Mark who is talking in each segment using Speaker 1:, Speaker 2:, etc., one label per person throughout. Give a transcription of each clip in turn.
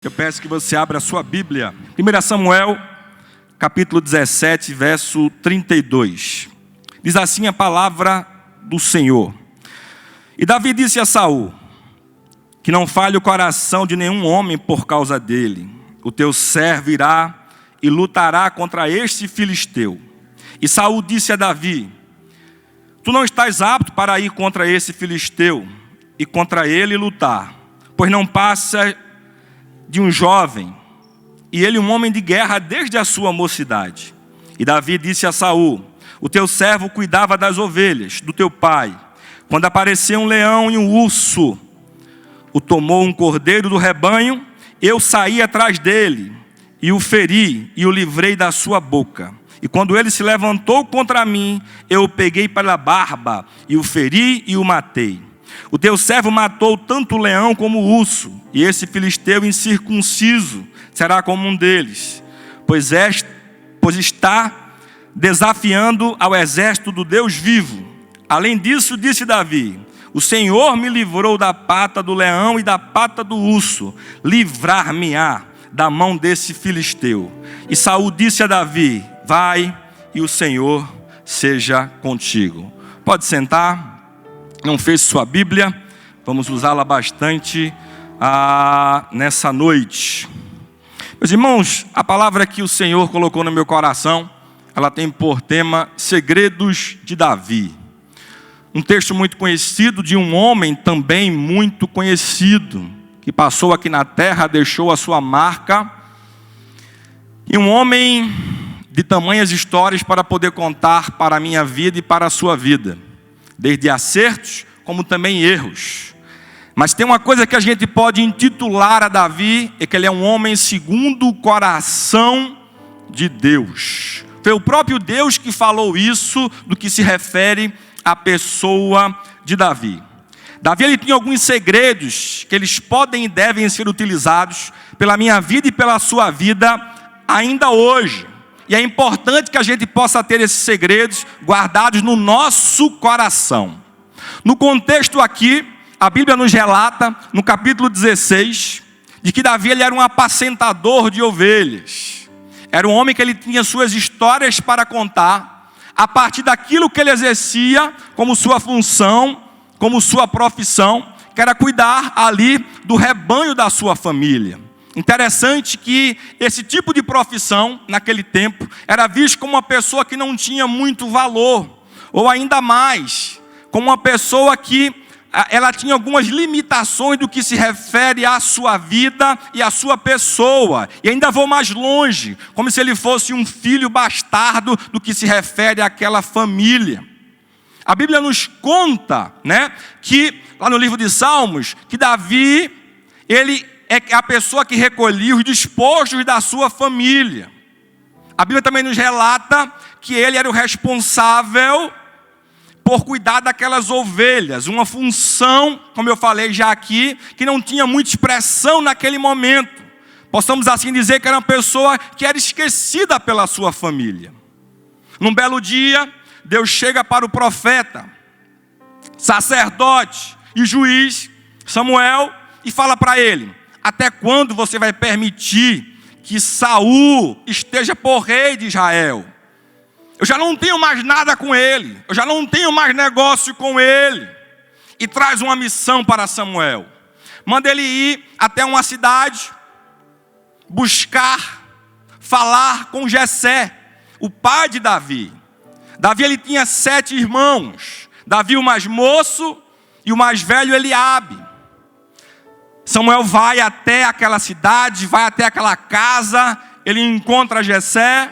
Speaker 1: Eu peço que você abra a sua Bíblia. 1 Samuel, capítulo 17, verso 32. Diz assim a palavra do Senhor. E Davi disse a Saul: que não falhe o coração de nenhum homem por causa dele. O teu servo irá e lutará contra este filisteu. E Saul disse a Davi: tu não estás apto para ir contra esse filisteu e contra ele lutar, pois não passa de um jovem, e ele um homem de guerra desde a sua mocidade. E Davi disse a Saul: o teu servo cuidava das ovelhas do teu pai. Quando apareceu um leão e um urso, o tomou um cordeiro do rebanho, eu saí atrás dele, e o feri, e o livrei da sua boca. E quando ele se levantou contra mim, eu o peguei pela barba, e o feri e o matei. O teu servo matou tanto o leão como o urso, e esse filisteu incircunciso será como um deles, pois está desafiando ao exército do Deus vivo. Além disso, disse Davi: o Senhor me livrou da pata do leão e da pata do urso, livrar-me-á da mão desse filisteu. E Saul disse a Davi: vai, e o Senhor seja contigo. Pode sentar. Não fez sua Bíblia, vamos usá-la bastante nessa noite. Meus irmãos, a palavra que o Senhor colocou no meu coração, ela tem por tema Segredos de Davi. Um texto muito conhecido de um homem também muito conhecido, que passou aqui na terra, deixou a sua marca. E um homem de tamanhas histórias para poder contar para a minha vida e para a sua vida. Desde acertos, como também erros. Mas tem uma coisa que a gente pode intitular a Davi, é que ele é um homem segundo o coração de Deus. Foi o próprio Deus que falou isso, do que se refere à pessoa de Davi. Davi, ele tinha alguns segredos, que eles podem e devem ser utilizados pela minha vida e pela sua vida, ainda hoje. E é importante que a gente possa ter esses segredos guardados no nosso coração. No contexto aqui, a Bíblia nos relata, no capítulo 16, de que Davi ele era um apacentador de ovelhas. Era um homem que ele tinha suas histórias para contar, a partir daquilo que ele exercia como sua função, como sua profissão, que era cuidar ali do rebanho da sua família. Interessante que esse tipo de profissão, naquele tempo, era visto como uma pessoa que não tinha muito valor, ou ainda mais, como uma pessoa que ela tinha algumas limitações do que se refere à sua vida e à sua pessoa. E ainda vou mais longe, como se ele fosse um filho bastardo do que se refere àquela família. A Bíblia nos conta, que lá no livro de Salmos, que Davi, ele é a pessoa que recolhia os despojos da sua família. A Bíblia também nos relata que ele era o responsável por cuidar daquelas ovelhas. Uma função, como eu falei já aqui, que não tinha muita expressão naquele momento. Possamos assim dizer que era uma pessoa que era esquecida pela sua família. Num belo dia, Deus chega para o profeta, sacerdote e juiz Samuel e fala para ele: até quando você vai permitir que Saul esteja por rei de Israel? Eu já não tenho mais nada com ele. Eu já não tenho mais negócio com ele. E traz uma missão para Samuel. Manda ele ir até uma cidade, buscar, falar com Jessé, o pai de Davi. Davi ele tinha 7 irmãos. Davi o mais moço e o mais velho Eliabe. Samuel vai até aquela cidade, vai até aquela casa, ele encontra Jessé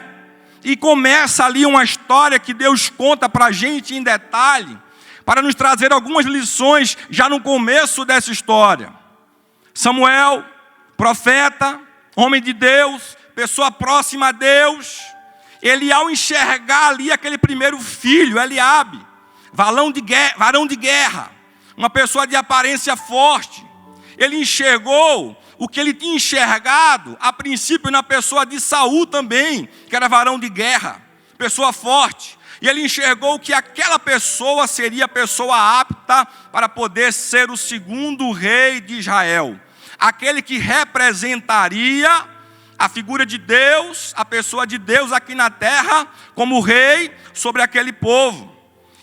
Speaker 1: e começa ali uma história que Deus conta para a gente em detalhe, para nos trazer algumas lições já no começo dessa história. Samuel, profeta, homem de Deus, pessoa próxima a Deus, ele ao enxergar ali aquele primeiro filho, Eliabe, varão de guerra, uma pessoa de aparência forte, ele enxergou o que ele tinha enxergado, a princípio, na pessoa de Saul também, que era varão de guerra, pessoa forte. E ele enxergou que aquela pessoa seria a pessoa apta para poder ser o segundo rei de Israel. aquele que representaria a figura de Deus, a pessoa de Deus aqui na terra, como rei sobre aquele povo.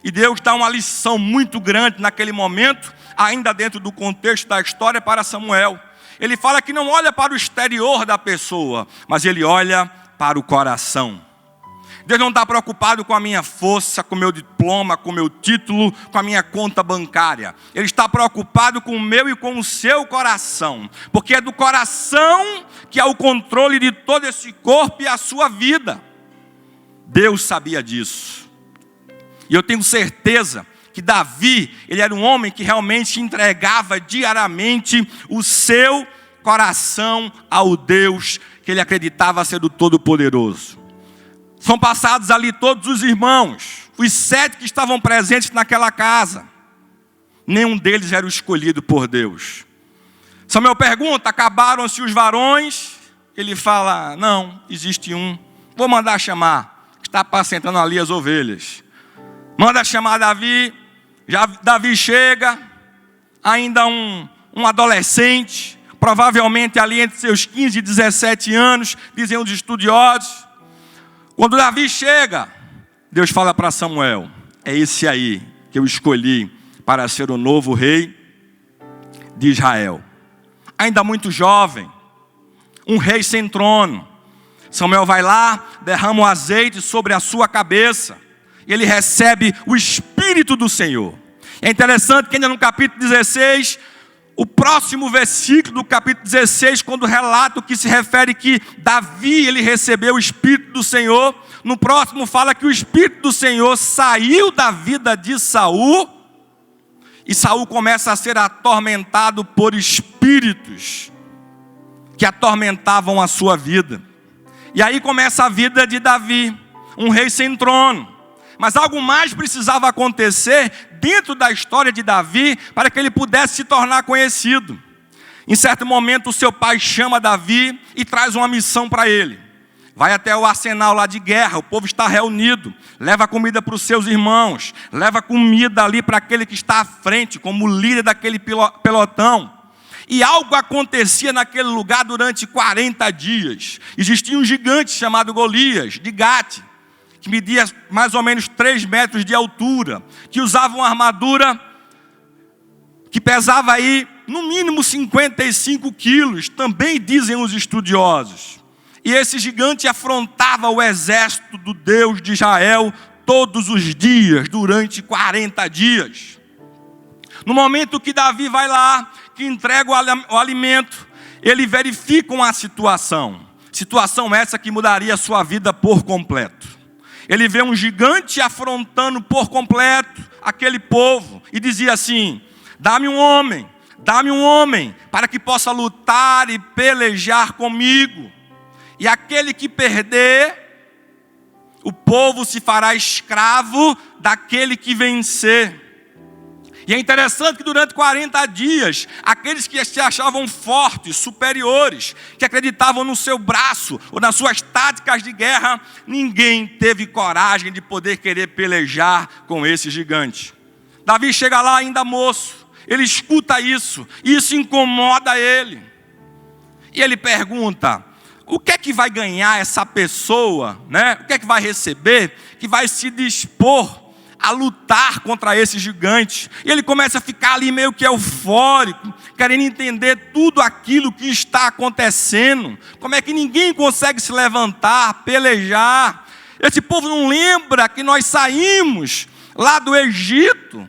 Speaker 1: E Deus dá uma lição muito grande naquele momento, ainda dentro do contexto da história, para Samuel. Ele fala que não olha para o exterior da pessoa, mas ele olha para o coração. Deus não está preocupado com a minha força, com o meu diploma, com o meu título, com a minha conta bancária. Ele está preocupado com o meu e com o seu coração. Porque é do coração que há o controle de todo esse corpo e a sua vida. Deus sabia disso. E eu tenho certeza que Davi, ele era um homem que realmente entregava diariamente o seu coração ao Deus que ele acreditava ser o Todo-Poderoso. São passados ali todos os irmãos, os 7 que estavam presentes naquela casa. Nenhum deles era o escolhido por Deus. Samuel pergunta, acabaram-se os varões? Ele fala, não, existe um. Vou mandar chamar, está apacentando ali as ovelhas. Manda chamar Davi. Já Davi chega, ainda um adolescente, provavelmente ali entre seus 15 e 17 anos, dizem os estudiosos. Quando Davi chega, Deus fala para Samuel, é esse aí que eu escolhi para ser o novo rei de Israel. Ainda muito jovem, um rei sem trono. Samuel vai lá, derrama o azeite sobre a sua cabeça, e ele recebe o Espírito do Senhor. É interessante que ainda no capítulo 16, o próximo versículo do capítulo 16, quando relata o que se refere que Davi, ele recebeu o Espírito do Senhor, no próximo fala que o Espírito do Senhor saiu da vida de Saul, e Saul começa a ser atormentado por espíritos que atormentavam a sua vida. E aí começa a vida de Davi, um rei sem trono. Mas algo mais precisava acontecer dentro da história de Davi para que ele pudesse se tornar conhecido. Em certo momento o seu pai chama Davi e traz uma missão para ele. Vai até o arsenal lá de guerra, o povo está reunido, leva comida para os seus irmãos, leva comida ali para aquele que está à frente, como líder daquele pelotão. E algo acontecia naquele lugar durante 40 dias. Existia um gigante chamado Golias, de Gate, que media mais ou menos 3 metros de altura, que usava uma armadura que pesava aí no mínimo 55 quilos, também dizem os estudiosos. E esse gigante afrontava o exército do Deus de Israel todos os dias, durante 40 dias. No momento que Davi vai lá, que entrega o alimento, ele verifica uma situação essa que mudaria a sua vida por completo. Ele vê um gigante afrontando por completo aquele povo e dizia assim, dá-me um homem, para que possa lutar e pelejar comigo. E aquele que perder, o povo se fará escravo daquele que vencer. E é interessante que durante 40 dias, aqueles que se achavam fortes, superiores, que acreditavam no seu braço ou nas suas táticas de guerra, ninguém teve coragem de poder querer pelejar com esse gigante. Davi chega lá ainda moço, ele escuta isso, e isso incomoda ele. E ele pergunta, o que é que vai ganhar essa pessoa, né? O que é que vai receber, que vai se dispor a lutar contra esse gigante? E ele começa a ficar ali meio que eufórico, querendo entender tudo aquilo que está acontecendo. Como é que ninguém consegue se levantar, pelejar? Esse povo não lembra que nós saímos lá do Egito,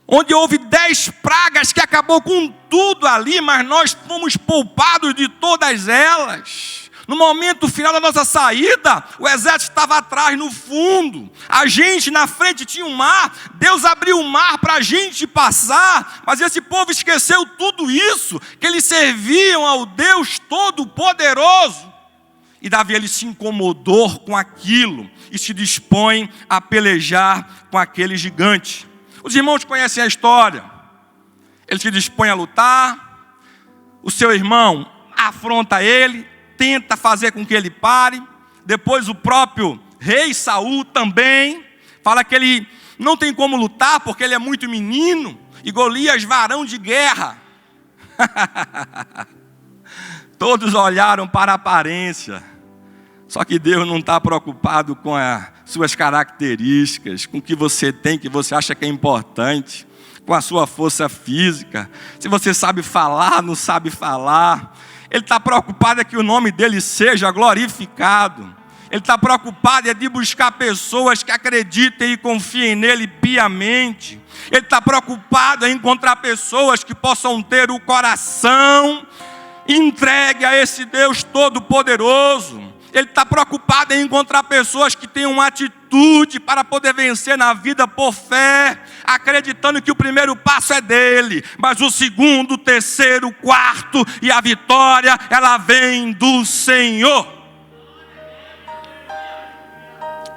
Speaker 1: onde houve 10 pragas que acabou com tudo ali, mas nós fomos poupados de todas elas. No momento final da nossa saída, o exército estava atrás, no fundo. A gente na frente tinha um mar. Deus abriu o mar para a gente passar. Mas esse povo esqueceu tudo isso, que eles serviam ao Deus Todo-Poderoso. E Davi, ele se incomodou com aquilo e se dispõe a pelejar com aquele gigante. Os irmãos conhecem a história. Ele se dispõe a lutar. O seu irmão afronta ele, tenta fazer com que ele pare. Depois o próprio rei Saul também fala que ele não tem como lutar porque ele é muito menino. E Golias, varão de guerra. Todos olharam para a aparência. Só que Deus não está preocupado com as suas características, com o que você tem, que você acha que é importante, com a sua força física, se você sabe falar, não sabe falar. Ele está preocupado é que o nome dele seja glorificado. Ele está preocupado é de buscar pessoas que acreditem e confiem nele piamente. Ele está preocupado em encontrar pessoas que possam ter o coração entregue a esse Deus Todo-Poderoso. Ele está preocupado em encontrar pessoas que tenham uma atitude para poder vencer na vida por fé, acreditando que o primeiro passo é dele, mas o segundo, o terceiro, o quarto e a vitória, ela vem do Senhor.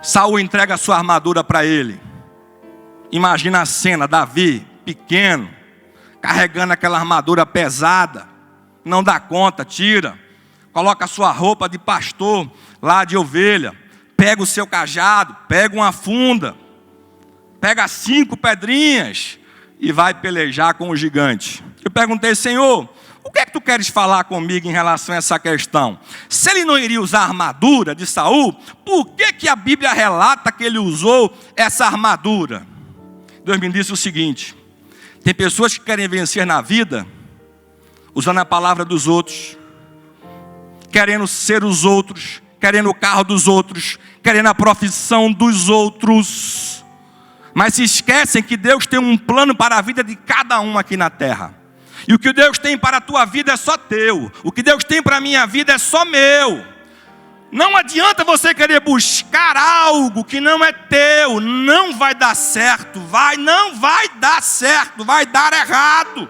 Speaker 1: Saul entrega a sua armadura para ele. Imagina a cena, Davi, pequeno, carregando aquela armadura pesada, não dá conta, tira. Coloca a sua roupa de pastor lá de ovelha. Pega o seu cajado, pega uma funda, pega 5 pedrinhas e vai pelejar com o gigante. Eu perguntei, Senhor, o que é que tu queres falar comigo em relação a essa questão? Se ele não iria usar a armadura de Saul, por que a Bíblia relata que ele usou essa armadura? Deus me disse o seguinte: tem pessoas que querem vencer na vida usando a palavra dos outros, querendo ser os outros, querendo o carro dos outros, querendo a profissão dos outros, mas se esquecem que Deus tem um plano para a vida de cada um aqui na terra, e o que Deus tem para a tua vida é só teu, o que Deus tem para a minha vida é só meu. Não adianta você querer buscar algo que não é teu, não vai dar certo, não vai dar certo, vai dar errado.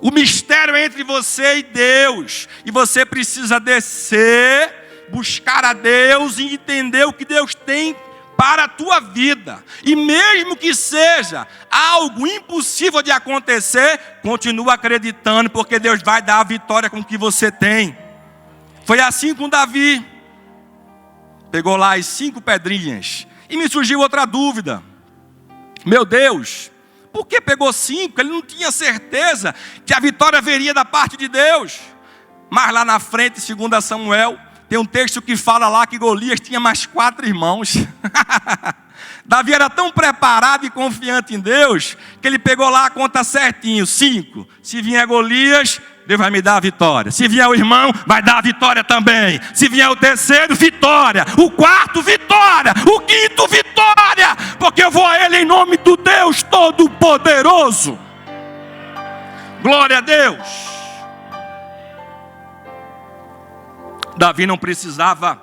Speaker 1: O mistério é entre você e Deus. E você precisa descer, buscar a Deus e entender o que Deus tem para a tua vida. E mesmo que seja algo impossível de acontecer, continua acreditando, porque Deus vai dar a vitória com o que você tem. Foi assim com Davi. Pegou lá as 5 pedrinhas. E me surgiu outra dúvida. Meu Deus, por que pegou 5? Ele não tinha certeza que a vitória viria da parte de Deus. Mas lá na frente, segundo Samuel, tem um texto que fala lá que Golias tinha mais 4 irmãos. Davi era tão preparado e confiante em Deus, que ele pegou lá a conta certinho, 5. Se vier Golias, Deus vai me dar a vitória. Se vier o irmão, vai dar a vitória também. Se vier o terceiro, vitória. O quarto, vitória. O quinto, vitória. Porque eu vou a ele em nome do Deus Todo-Poderoso. Glória a Deus. Davi não precisava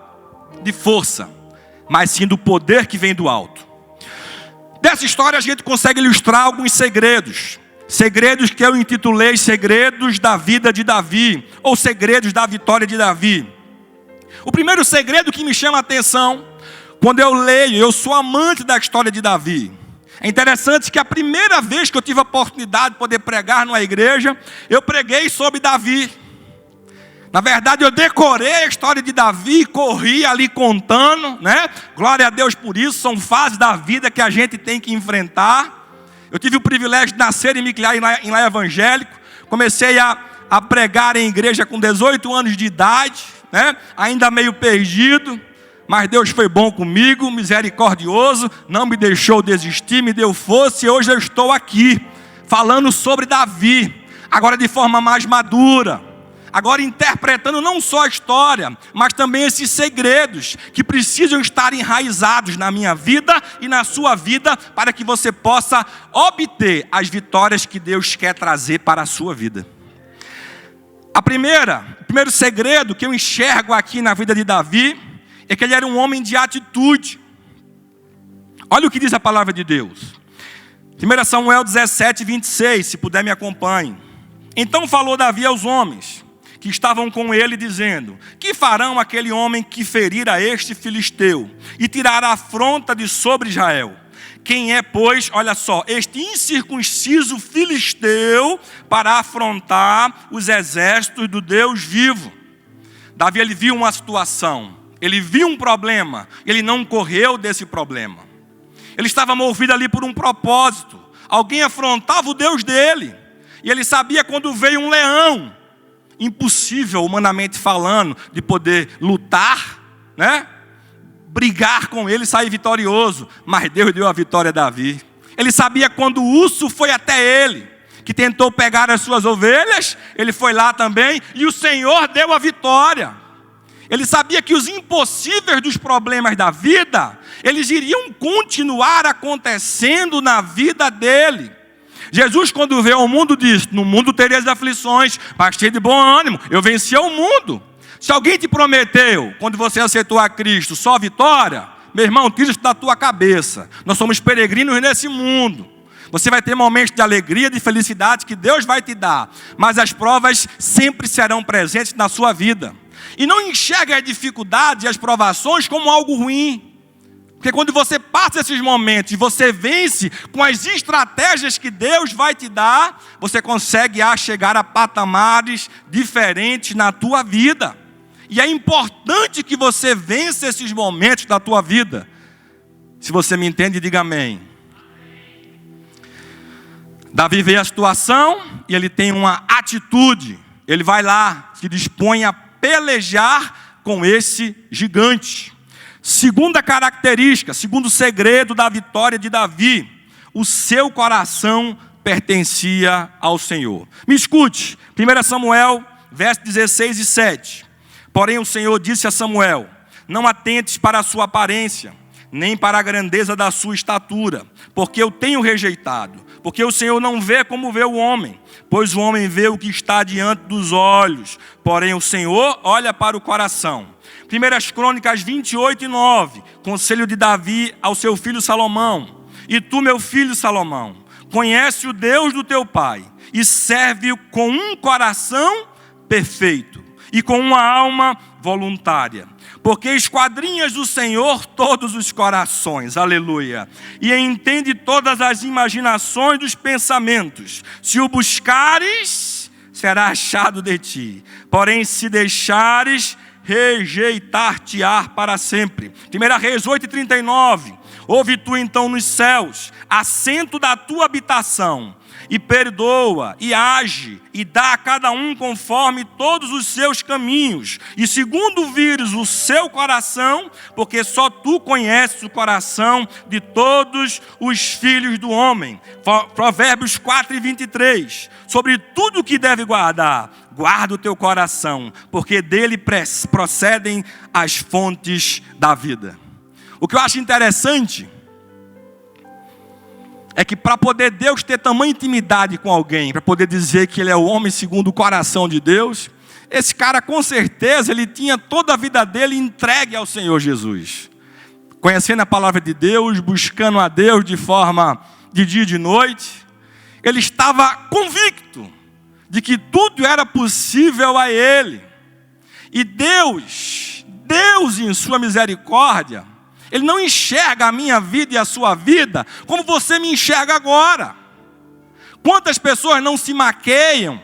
Speaker 1: de força, mas sim do poder que vem do alto. Dessa história a gente consegue ilustrar alguns segredos. Segredos que eu intitulei segredos da vida de Davi, ou segredos da vitória de Davi. O primeiro segredo que me chama a atenção, quando eu leio, eu sou amante da história de Davi. É interessante que a primeira vez que eu tive a oportunidade de poder pregar numa igreja, eu preguei sobre Davi. Na verdade, eu decorei a história de Davi, corri ali contando, né? Glória a Deus por isso, são fases da vida que a gente tem que enfrentar. Eu tive o privilégio de nascer e me criar em lar evangélico. Comecei a pregar em igreja com 18 anos de idade, né? Ainda meio perdido, mas Deus foi bom comigo, misericordioso, não me deixou desistir, me deu força e hoje eu estou aqui, falando sobre Davi, agora de forma mais madura. Agora interpretando não só a história, mas também esses segredos que precisam estar enraizados na minha vida e na sua vida, para que você possa obter as vitórias que Deus quer trazer para a sua vida. O primeiro segredo que eu enxergo aqui na vida de Davi, é que ele era um homem de atitude. Olha o que diz a palavra de Deus. 1 Samuel 17, 26, se puder me acompanhe. Então falou Davi aos homens que estavam com ele, dizendo: que farão aquele homem que ferir a este filisteu e tirar a afronta de sobre Israel? Quem é, pois, olha só, este incircunciso filisteu para afrontar os exércitos do Deus vivo? Davi, ele viu uma situação, ele viu um problema, ele não correu desse problema. Ele estava movido ali por um propósito. Alguém afrontava o Deus dele, e ele sabia quando veio um leão, impossível, humanamente falando, de poder lutar, né? Brigar com ele e sair vitorioso. Mas Deus deu a vitória a Davi. Ele sabia quando o urso foi até ele, que tentou pegar as suas ovelhas, ele foi lá também, e o Senhor deu a vitória. Ele sabia que os impossíveis dos problemas da vida, eles iriam continuar acontecendo na vida dele. Jesus, quando veio ao mundo, disse: no mundo tereis aflições, mas cheio de bom ânimo, eu venci o mundo. Se alguém te prometeu, quando você aceitou a Cristo, só vitória, meu irmão, tira isso da tua cabeça. Nós somos peregrinos nesse mundo. Você vai ter momentos de alegria, de felicidade que Deus vai te dar, mas as provas sempre serão presentes na sua vida. E não enxergue as dificuldades e as provações como algo ruim. Porque quando você passa esses momentos e você vence com as estratégias que Deus vai te dar, você consegue chegar a patamares diferentes na tua vida. E é importante que você vença esses momentos da tua vida. Se você me entende, diga amém. Davi vê a situação e ele tem uma atitude. Ele vai lá, se dispõe a pelejar com esse gigante. Segunda característica, segundo segredo da vitória de Davi: o seu coração pertencia ao Senhor. Me escute, 1 Samuel, versos 16 e 7. Porém o Senhor disse a Samuel: não atentes para a sua aparência, nem para a grandeza da sua estatura, porque eu tenho rejeitado. Porque o Senhor não vê como vê o homem, pois o homem vê o que está diante dos olhos, porém o Senhor olha para o coração. 1 Crônicas 28 e 9, conselho de Davi ao seu filho Salomão: e tu, meu filho Salomão, conhece o Deus do teu pai, e serve-o com um coração perfeito, e com uma alma voluntária. Porque esquadrinhas do Senhor todos os corações, aleluia, e entende todas as imaginações dos pensamentos. Se o buscares, será achado de ti, porém se deixares, rejeitar-te-á para sempre. 1 Reis 8:39. Ouve tu então nos céus, assento da tua habitação, e perdoa, e age, e dá a cada um conforme todos os seus caminhos, e segundo vires o seu coração, porque só tu conheces o coração de todos os filhos do homem. Provérbios 4:23. Sobre tudo que deve guardar, guarda o teu coração, porque dele procedem as fontes da vida. O que eu acho interessante é que para poder Deus ter tamanha intimidade com alguém, para poder dizer que ele é o homem segundo o coração de Deus, esse cara com certeza ele tinha toda a vida dele entregue ao Senhor Jesus. Conhecendo a palavra de Deus, buscando a Deus de forma de dia e de noite, ele estava convicto de que tudo era possível a ele. E Deus em sua misericórdia, Ele não enxerga a minha vida e a sua vida como você me enxerga agora. Quantas pessoas não se maqueiam,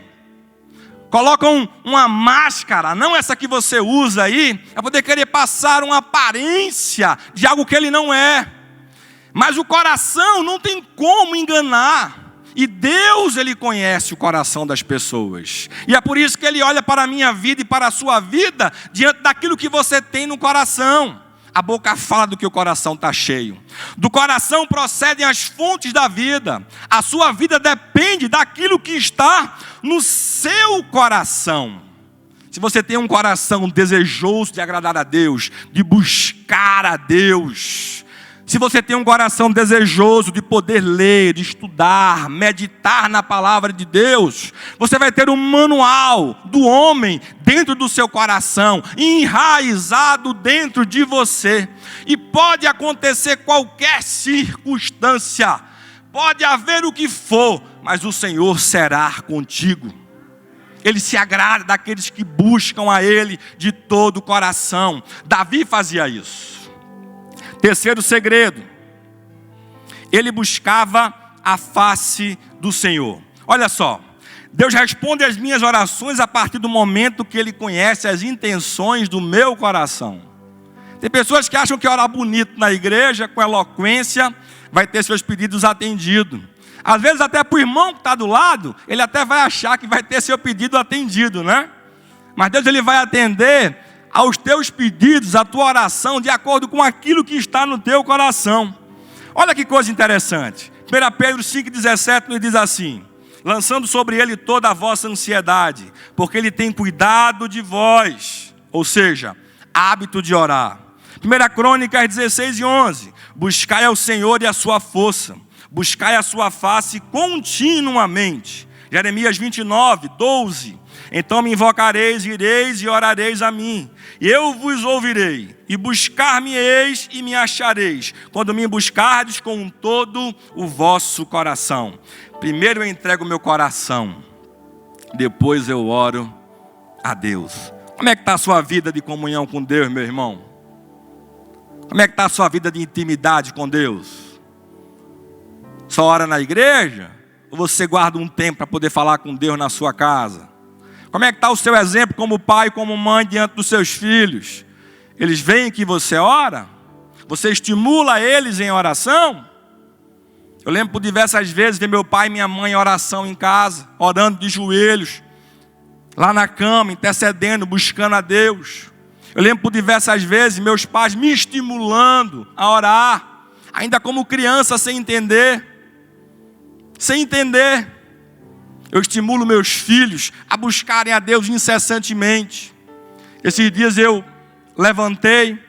Speaker 1: colocam uma máscara, não essa que você usa aí, para poder querer passar uma aparência de algo que ele não é. Mas o coração não tem como enganar. E Deus, Ele conhece o coração das pessoas. E é por isso que Ele olha para a minha vida e para a sua vida diante daquilo que você tem no coração. A boca fala do que o coração está cheio. Do coração procedem as fontes da vida. A sua vida depende daquilo que está no seu coração. Se você tem um coração desejoso de agradar a Deus, de buscar a Deus, se você tem um coração desejoso de poder ler, de estudar, meditar na palavra de Deus, você vai ter um manual do homem dentro do seu coração, enraizado dentro de você. E pode acontecer qualquer circunstância, pode haver o que for, mas o Senhor será contigo. Ele se agrada daqueles que buscam a Ele de todo o coração. Davi fazia isso. Terceiro segredo, ele buscava a face do Senhor. Olha só, Deus responde às minhas orações a partir do momento que Ele conhece as intenções do meu coração. Tem pessoas que acham que orar bonito na igreja, com eloquência, vai ter seus pedidos atendidos. Às vezes até para o irmão que está do lado, ele até vai achar que vai ter seu pedido atendido, né? Mas Deus ele vai atender aos teus pedidos, à tua oração, de acordo com aquilo que está no teu coração. Olha que coisa interessante. 1 Pedro 5,17 nos diz assim: lançando sobre ele toda a vossa ansiedade, porque ele tem cuidado de vós. Ou seja, hábito de orar. 1 Crônicas 16:11. Buscai ao Senhor e a sua força, buscai a sua face continuamente. Jeremias 29:12. Então me invocareis, ireis e orareis a mim, e eu vos ouvirei, e buscar-me-eis e me achareis, quando me buscardes com todo o vosso coração. Primeiro eu entrego o meu coração, depois eu oro a Deus. Como é que está a sua vida de comunhão com Deus, meu irmão? Como é que está a sua vida de intimidade com Deus? Só ora na igreja? Ou você guarda um tempo para poder falar com Deus na sua casa? Como é que está o seu exemplo como pai, como mãe diante dos seus filhos? Eles veem que você ora? Você estimula eles em oração? Eu lembro por diversas vezes ver meu pai e minha mãe em oração em casa, orando de joelhos, lá na cama, intercedendo, buscando a Deus. Eu lembro por diversas vezes meus pais me estimulando a orar, ainda como criança, sem entender. Eu estimulo meus filhos a buscarem a Deus incessantemente. Esses dias eu levantei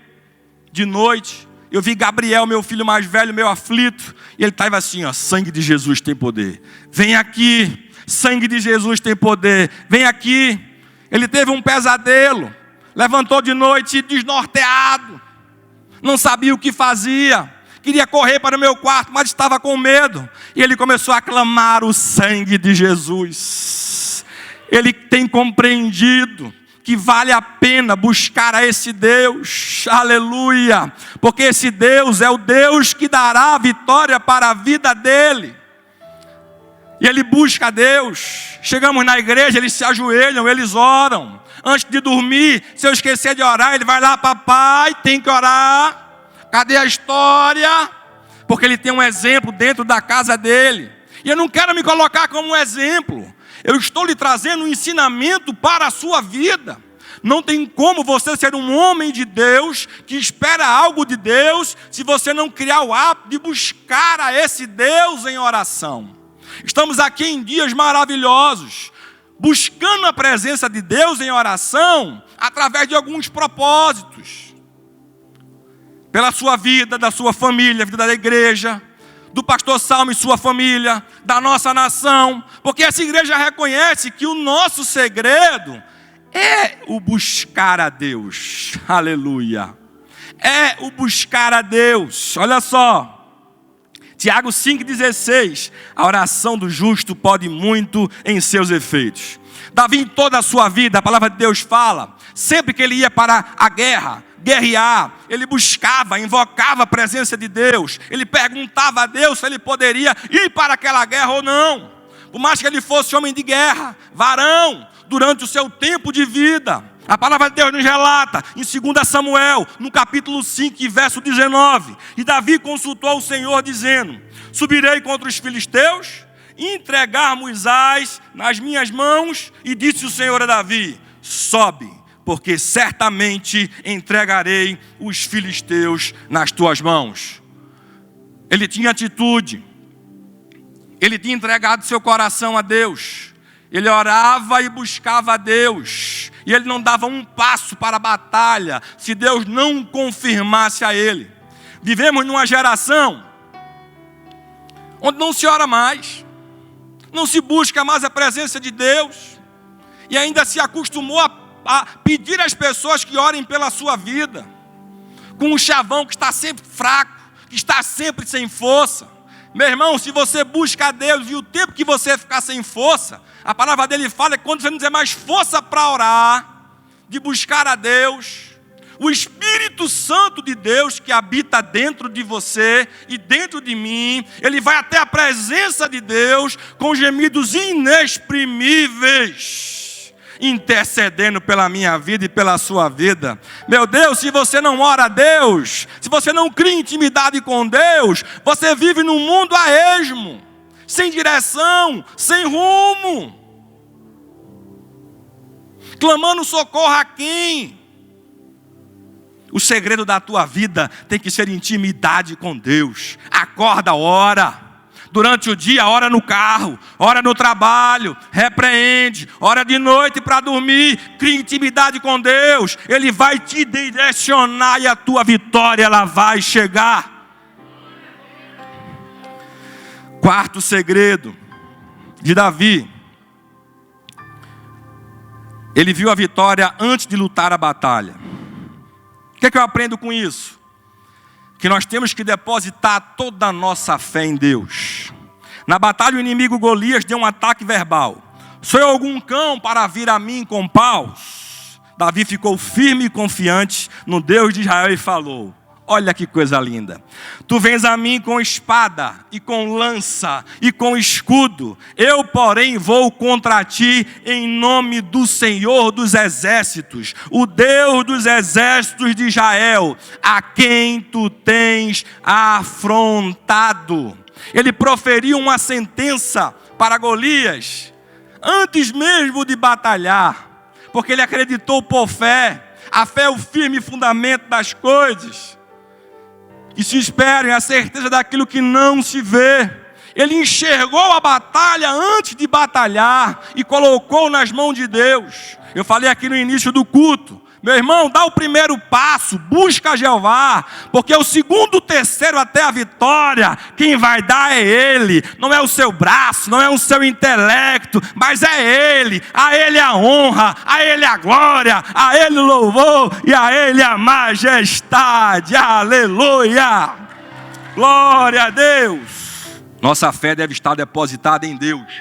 Speaker 1: de noite, eu vi Gabriel, meu filho mais velho, meio aflito, e ele estava assim, ó: sangue de Jesus tem poder, vem aqui, sangue de Jesus tem poder, vem aqui. Ele teve um pesadelo, levantou de noite desnorteado, não sabia o que fazia, queria correr para o meu quarto, mas estava com medo. E ele começou a clamar o sangue de Jesus. Ele tem compreendido que vale a pena buscar a esse Deus, aleluia, porque esse Deus é o Deus que dará a vitória para a vida dele. E ele busca a Deus. Chegamos na igreja, eles se ajoelham, eles oram. Antes de dormir, se eu esquecer de orar, ele vai lá: papai, tem que orar. Cadê a história? Porque ele tem um exemplo dentro da casa dele. E eu não quero me colocar como um exemplo. Eu estou lhe trazendo um ensinamento para a sua vida. Não tem como você ser um homem de Deus, que espera algo de Deus, se você não criar o hábito de buscar a esse Deus em oração. Estamos aqui em dias maravilhosos, buscando a presença de Deus em oração, através de alguns propósitos. Pela sua vida, da sua família, a vida da igreja, do pastor Salmo e sua família, da nossa nação, porque essa igreja reconhece que o nosso segredo é o buscar a Deus, aleluia, é o buscar a Deus. Olha só, Tiago 5,16, a oração do justo pode muito em seus efeitos. Davi, em toda a sua vida, a palavra de Deus fala, sempre que ele ia para a guerra, guerrear, ele buscava, invocava a presença de Deus, ele perguntava a Deus se ele poderia ir para aquela guerra ou não, por mais que ele fosse homem de guerra, varão, durante o seu tempo de vida. A palavra de Deus nos relata, em 2 Samuel, no capítulo 5, verso 19, e Davi consultou o Senhor, dizendo: subirei contra os filisteus, entregar-mos-ás nas minhas mãos, e disse o Senhor a Davi: sobe, porque certamente entregarei os filisteus nas tuas mãos. Ele tinha atitude, ele tinha entregado seu coração a Deus, ele orava e buscava a Deus, e ele não dava um passo para a batalha, se Deus não confirmasse a ele. Vivemos numa geração onde não se ora mais, não se busca mais a presença de Deus, e ainda se acostumou a pedir às pessoas que orem pela sua vida, com um chavão que está sempre fraco, que está sempre sem força. Meu irmão, se você busca a Deus e o tempo que você ficar sem força, a palavra dele fala que quando você não tiver mais força para orar, de buscar a Deus, o Espírito Santo de Deus que habita dentro de você e dentro de mim, ele vai até a presença de Deus com gemidos inexprimíveis, intercedendo pela minha vida e pela sua vida. Meu Deus, se você não ora a Deus, se você não cria intimidade com Deus, você vive num mundo a esmo, sem direção, sem rumo. Clamando socorro a quem? O segredo da tua vida tem que ser intimidade com Deus. Acorda, ora. Durante o dia, ora no carro, ora no trabalho, repreende, ora de noite para dormir, cria intimidade com Deus. Ele vai te direcionar e a tua vitória ela vai chegar. Quarto segredo de Davi. Ele viu a vitória antes de lutar a batalha. O que é que eu aprendo com isso? Que nós temos que depositar toda a nossa fé em Deus. Na batalha o inimigo Golias deu um ataque verbal. Sou eu algum cão para vir a mim com paus? Davi ficou firme e confiante no Deus de Israel e falou: olha que coisa linda. Tu vens a mim com espada e com lança e com escudo. Eu, porém, vou contra ti em nome do Senhor dos exércitos, o Deus dos exércitos de Israel, a quem tu tens afrontado. Ele proferiu uma sentença para Golias antes mesmo de batalhar, porque ele acreditou por fé. A fé é o firme fundamento das coisas que se esperam, a certeza daquilo que não se vê. Ele enxergou a batalha antes de batalhar e colocou nas mãos de Deus. Eu falei aqui no início do culto: meu irmão, dá o primeiro passo, busca Jeová, porque o segundo, o terceiro até a vitória, quem vai dar é Ele. Não é o seu braço, não é o seu intelecto, mas é Ele. A Ele a honra, a Ele a glória, a Ele o louvor e a Ele a majestade. Aleluia! Glória a Deus! Nossa fé deve estar depositada em Deus.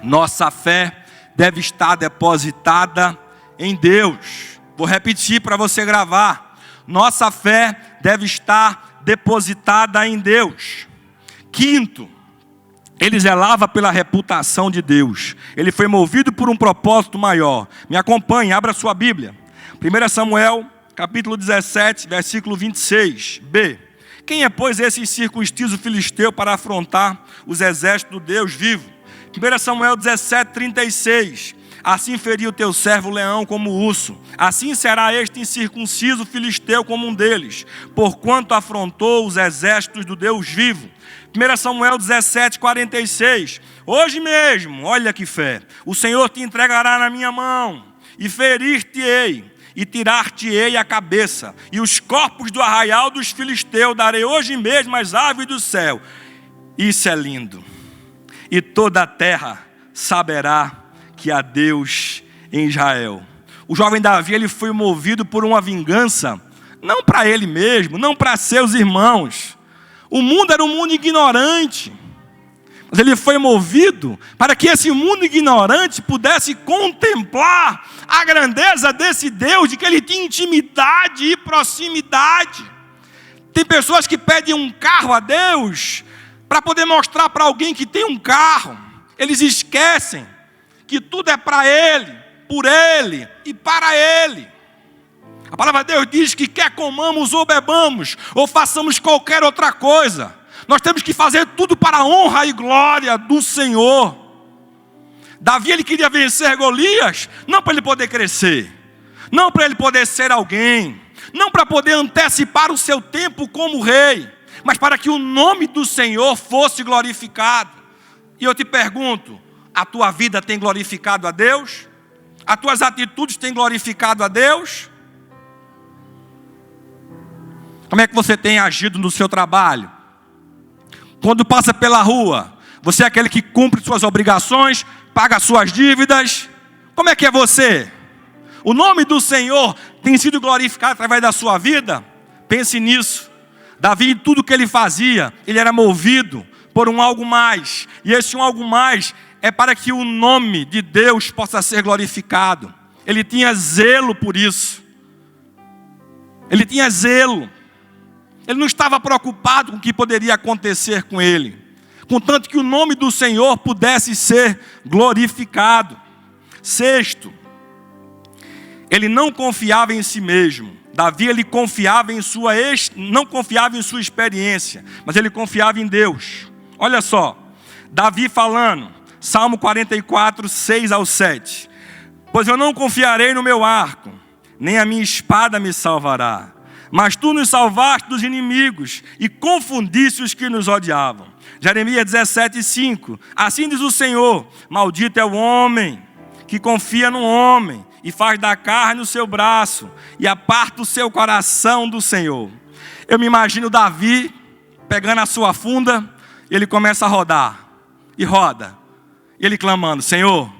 Speaker 1: Nossa fé deve estar depositada em Deus. Vou repetir para você gravar. Nossa fé deve estar depositada em Deus. Quinto, ele zelava pela reputação de Deus. Ele foi movido por um propósito maior. Me acompanhe, abra sua Bíblia. 1 Samuel, capítulo 17, versículo 26. B. Quem é, pois, esse incircunciso filisteu para afrontar os exércitos do Deus vivo? 1 Samuel 17, 36. Assim feriu o teu servo leão como urso, assim será este incircunciso filisteu como um deles, porquanto afrontou os exércitos do Deus vivo. 1 Samuel 17, 46. Hoje mesmo, olha que fé, o Senhor te entregará na minha mão, e ferir-te-ei, e tirar-te-ei a cabeça, e os corpos do arraial dos filisteus darei hoje mesmo às aves do céu. Isso é lindo. E toda a terra saberá que há Deus em Israel. O jovem Davi, ele foi movido por uma vingança, não para ele mesmo, não para seus irmãos. O mundo era um mundo ignorante, mas ele foi movido para que esse mundo ignorante pudesse contemplar a grandeza desse Deus, de que ele tinha intimidade e proximidade. Tem pessoas que pedem um carro a Deus para poder mostrar para alguém que tem um carro. Eles esquecem que tudo é para Ele, por Ele e para Ele. A palavra de Deus diz que quer comamos ou bebamos, ou façamos qualquer outra coisa, nós temos que fazer tudo para a honra e glória do Senhor. Davi, ele queria vencer Golias, não para ele poder crescer, não para ele poder ser alguém, não para poder antecipar o seu tempo como rei, mas para que o nome do Senhor fosse glorificado. E eu te pergunto, a tua vida tem glorificado a Deus? As tuas atitudes têm glorificado a Deus? Como é que você tem agido no seu trabalho? Quando passa pela rua, você é aquele que cumpre suas obrigações, paga suas dívidas? Como é que é você? O nome do Senhor tem sido glorificado através da sua vida? Pense nisso. Davi, em tudo que ele fazia, ele era movido por um algo mais. E esse um algo mais é para que o nome de Deus possa ser glorificado. Ele tinha zelo por isso. Ele tinha zelo. Ele não estava preocupado com o que poderia acontecer com ele, contanto que o nome do Senhor pudesse ser glorificado. Sexto, ele não confiava em si mesmo. Davi, ele não confiava em sua experiência, mas ele confiava em Deus. Olha só, Davi falando, Salmo 44, 6 ao 7. Pois eu não confiarei no meu arco, nem a minha espada me salvará. Mas tu nos salvaste dos inimigos e confundiste os que nos odiavam. Jeremias 17:5. Assim diz o Senhor: maldito é o homem que confia no homem e faz da carne o seu braço e aparta o seu coração do Senhor. Eu me imagino Davi pegando a sua funda, ele começa a rodar, e roda, e ele clamando: Senhor,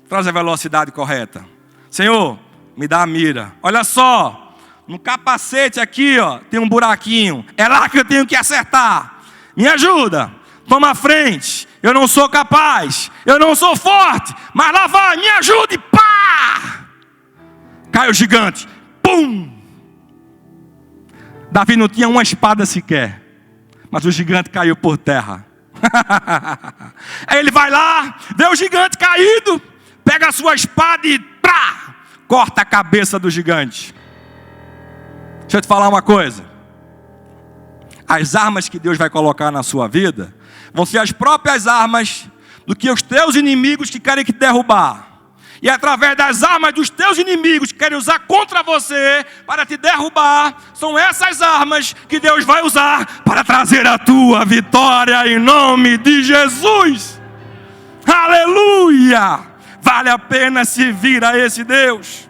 Speaker 1: traz a velocidade correta. Senhor, me dá a mira. Olha só, no capacete aqui, ó, tem um buraquinho, é lá que eu tenho que acertar. Me ajuda, toma a frente. Eu não sou capaz, eu não sou forte, mas lá vai, me ajude, pá! Cai o gigante, pum! Davi não tinha uma espada sequer, mas o gigante caiu por terra. Aí ele vai lá, vê o gigante caído, pega a sua espada e pá, corta a cabeça do gigante. Deixa eu te falar uma coisa. As armas que Deus vai colocar na sua vida vão ser as próprias armas do que os teus inimigos que querem te derrubar. E através das armas dos teus inimigos que querem usar contra você para te derrubar, são essas armas que Deus vai usar para trazer a tua vitória em nome de Jesus. Aleluia! Vale a pena servir a esse Deus.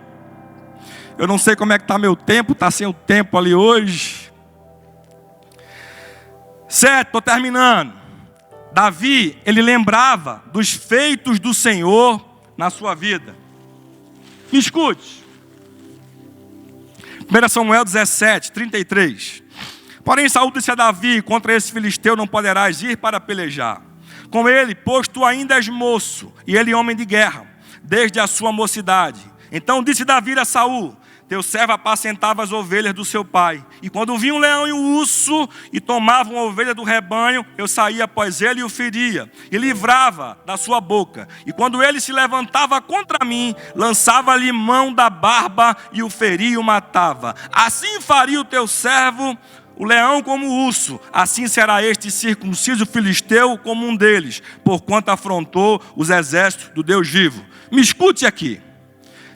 Speaker 1: Eu não sei como é que está meu tempo, está sem o tempo ali hoje. 7, estou terminando. Davi, ele lembrava dos feitos do Senhor na sua vida. Me escute. 1 Samuel 17:33. Porém Saul disse a Davi: contra esse filisteu não poderás ir para pelejar com ele, pois tu ainda és moço, e ele homem de guerra, desde a sua mocidade. Então disse Davi a Saul: teu servo apacentava as ovelhas do seu pai, e quando vinha um leão e um urso, e tomavam a ovelha do rebanho, eu saía após ele e o feria, e livrava da sua boca. E quando ele se levantava contra mim, lançava-lhe mão da barba, e o feria e o matava. Assim faria o teu servo, o leão como o urso, assim será este circunciso filisteu como um deles, porquanto afrontou os exércitos do Deus vivo. Me escute aqui.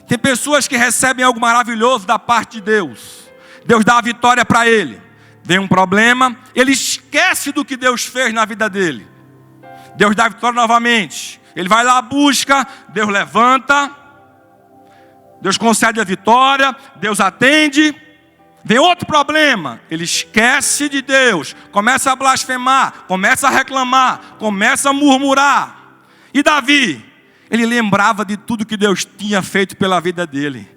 Speaker 1: Tem pessoas que recebem algo maravilhoso da parte de Deus. Deus dá a vitória para ele. Vem um problema, ele esquece do que Deus fez na vida dele. Deus dá a vitória novamente. Ele vai lá, busca, Deus levanta, Deus concede a vitória, Deus atende. Vem outro problema, ele esquece de Deus, começa a blasfemar, começa a reclamar, começa a murmurar. E Davi, ele lembrava de tudo que Deus tinha feito pela vida dele.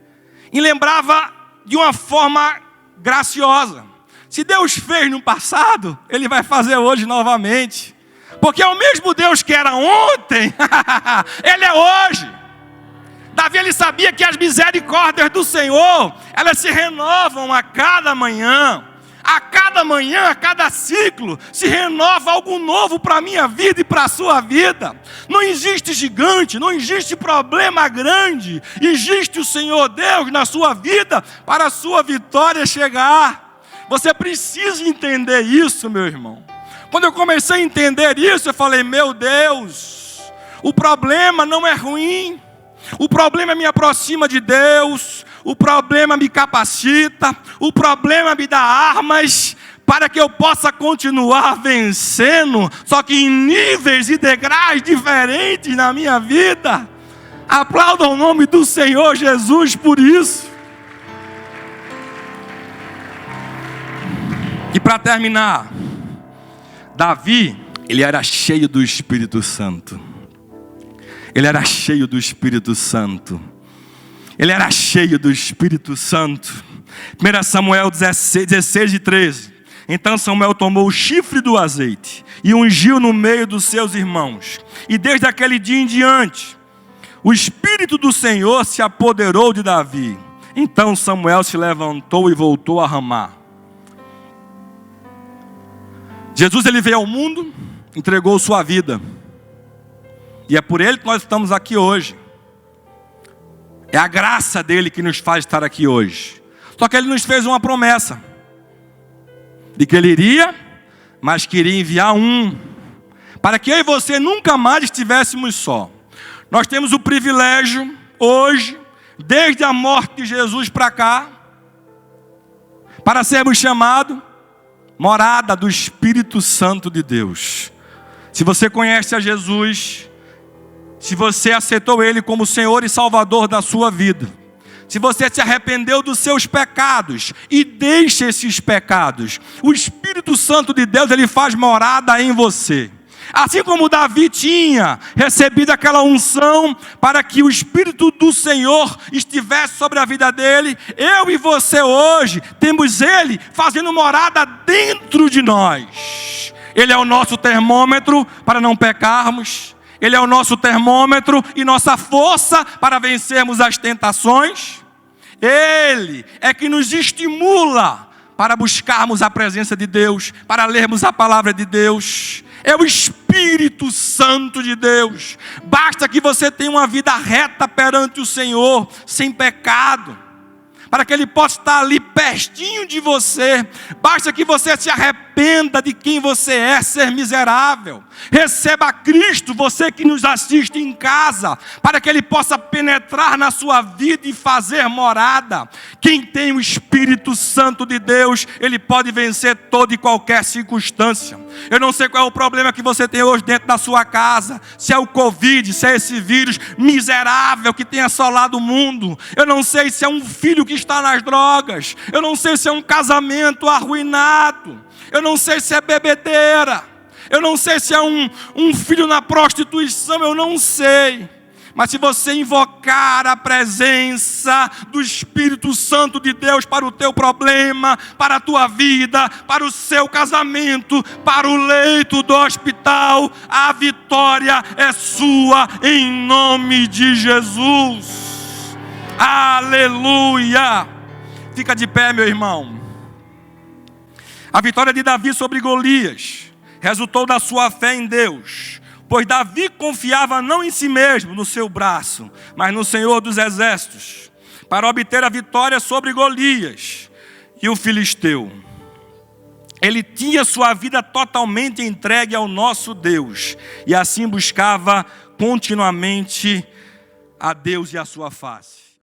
Speaker 1: E lembrava de uma forma graciosa. Se Deus fez no passado, Ele vai fazer hoje novamente. Porque é o mesmo Deus que era ontem, Ele é hoje. Davi, ele sabia que as misericórdias do Senhor, elas se renovam a cada manhã. A cada manhã, a cada ciclo, se renova algo novo para a minha vida e para a sua vida. Não existe gigante, não existe problema grande. Existe o Senhor Deus na sua vida para a sua vitória chegar. Você precisa entender isso, meu irmão. Quando eu comecei a entender isso, eu falei: meu Deus, o problema não é ruim. O problema me aproxima de Deus, o problema me capacita, o problema me dá armas para que eu possa continuar vencendo, só que em níveis e degraus diferentes na minha vida. Aplauda o nome do Senhor Jesus por isso. E para terminar, Davi, ele era cheio do Espírito Santo. Ele era cheio do Espírito Santo. Ele era cheio do Espírito Santo. 1 Samuel 16:13. Então Samuel tomou o chifre do azeite e ungiu no meio dos seus irmãos. E desde aquele dia em diante, o Espírito do Senhor se apoderou de Davi. Então Samuel se levantou e voltou a Ramá. Jesus, ele veio ao mundo, entregou sua vida. E é por ele que nós estamos aqui hoje. É a graça dele que nos faz estar aqui hoje. Só que ele nos fez uma promessa. De que ele iria, mas queria enviar um. Para que eu e você nunca mais estivéssemos só. Nós temos o privilégio, hoje, desde a morte de Jesus para cá, para sermos chamados morada do Espírito Santo de Deus. Se você conhece a Jesus, se você aceitou Ele como Senhor e Salvador da sua vida, se você se arrependeu dos seus pecados e deixa esses pecados, o Espírito Santo de Deus, Ele faz morada em você. Assim como Davi tinha recebido aquela unção para que o Espírito do Senhor estivesse sobre a vida dele, eu e você hoje temos Ele fazendo morada dentro de nós. Ele é o nosso termômetro para não pecarmos. Ele é o nosso termômetro e nossa força para vencermos as tentações. Ele é que nos estimula para buscarmos a presença de Deus, para lermos a palavra de Deus. É o Espírito Santo de Deus. Basta que você tenha uma vida reta perante o Senhor, sem pecado, para que Ele possa estar ali pertinho de você. Basta que você se arrependa de quem você é, ser miserável. Receba Cristo, você que nos assiste em casa, para que Ele possa penetrar na sua vida e fazer morada. Quem tem o Espírito Santo de Deus, ele pode vencer toda e qualquer circunstância. Eu não sei qual é o problema que você tem hoje dentro da sua casa, se é o Covid, se é esse vírus miserável que tem assolado o mundo. Eu não sei se é um filho que está nas drogas. Eu não sei se é um casamento arruinado. Eu não sei se é bebedeira. Eu não sei se é um filho na prostituição. Eu não sei. Mas se você invocar a presença do Espírito Santo de Deus para o teu problema, para a tua vida, para o seu casamento, para o leito do hospital, a vitória é sua em nome de Jesus. Aleluia! Fica de pé, meu irmão. A vitória de Davi sobre Golias resultou da sua fé em Deus, pois Davi confiava não em si mesmo, no seu braço, mas no Senhor dos Exércitos, para obter a vitória sobre Golias e o filisteu. Ele tinha sua vida totalmente entregue ao nosso Deus, e assim buscava continuamente a Deus e a sua face.